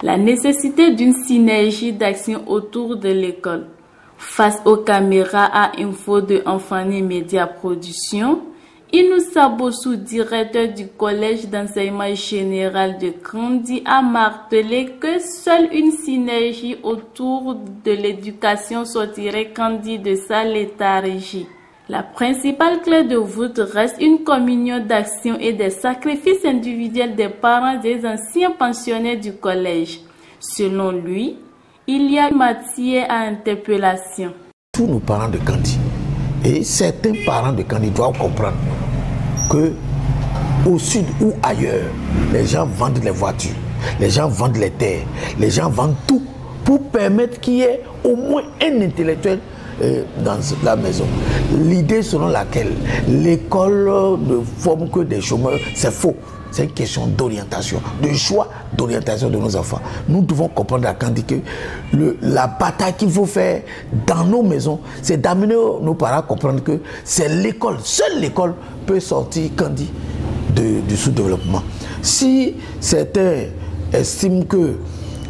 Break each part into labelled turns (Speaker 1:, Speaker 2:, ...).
Speaker 1: La nécessité d'une synergie d'action autour de l'école. Face aux caméras à info de Enfani Média Production, Inoussa Bossou, directeur du collège d'enseignement général de Kandi, a martelé que seule une synergie autour de l'éducation sortirait Kandi de sa léthargie. La principale clé de voûte reste une communion d'actions et des sacrifices individuels des parents des anciens pensionnaires du collège. Selon lui, il y a matière à interpellation.
Speaker 2: Tous nos parents de Kandi et certains parents de Kandi doivent comprendre que au sud ou ailleurs, les gens vendent les voitures, les gens vendent les terres, les gens vendent tout pour permettre qu'il y ait au moins un intellectuel dans la maison. L'idée selon laquelle l'école ne forme que des chômeurs, c'est faux. C'est une question d'orientation, de choix d'orientation de nos enfants. Nous devons comprendre à Kandi que la bataille qu'il faut faire dans nos maisons, c'est d'amener nos parents à comprendre que c'est l'école, seule l'école peut sortir Kandi du sous-développement. Si certains estiment que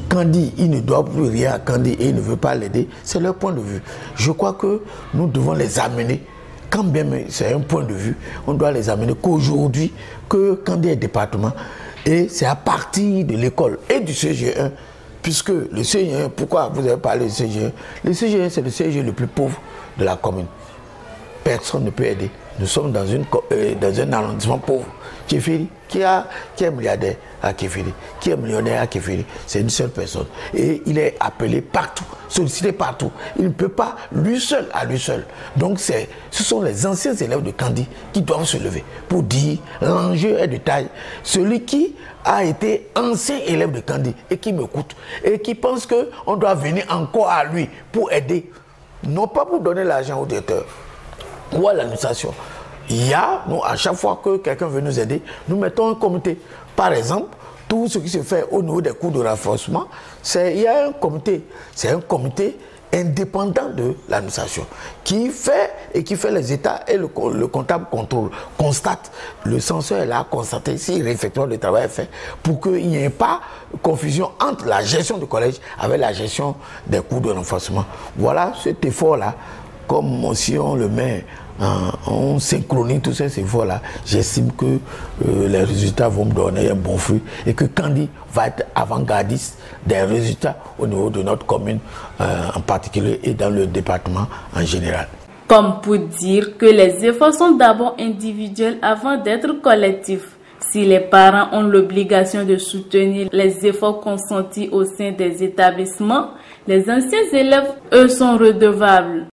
Speaker 2: Kandi, il ne doit plus rien à Kandi et il ne veut pas l'aider, c'est leur point de vue. Je crois que nous devons les amener, quand bien c'est un point de vue, on doit les amener qu'aujourd'hui, que Kandi est département, et c'est à partir de l'école et du CG1, puisque le CG1, pourquoi vous avez parlé du CG1? Le CG1, c'est le CG le plus pauvre de la commune. Personne ne peut aider. Nous sommes dans un arrondissement pauvre. Kéfiri, qui est milliardaire à Kéfiri, qui est millionnaire à Kéfiri, c'est une seule personne. Et il est appelé partout, sollicité partout. Il ne peut pas, lui seul, à lui seul. Donc ce sont les anciens élèves de Kandi qui doivent se lever pour dire l'enjeu est de taille. Celui qui a été ancien élève de Kandi et qui m'écoute et qui pense qu'on doit venir encore à lui pour aider, non pas pour donner l'argent au directeur ou à l'administration. Il y a, nous, à chaque fois que quelqu'un veut nous aider, nous mettons un comité. Par exemple, tout ce qui se fait au niveau des cours de renforcement, il y a un comité. C'est un comité indépendant de l'administration qui fait les états et le comptable contrôle, constate. Le censeur est là, constaté si effectivement le travail est fait pour qu'il n'y ait pas confusion entre la gestion du collège avec la gestion des cours de renforcement. Voilà cet effort-là, comme si on le met, on synchronise tous ces efforts-là, j'estime que les résultats vont me donner un bon fruit et que Kandi va être avant-gardiste des résultats au niveau de notre commune en particulier et dans le département en général.
Speaker 1: Comme pour dire que les efforts sont d'abord individuels avant d'être collectifs. Si les parents ont l'obligation de soutenir les efforts consentis au sein des établissements, les anciens élèves, eux, sont redevables.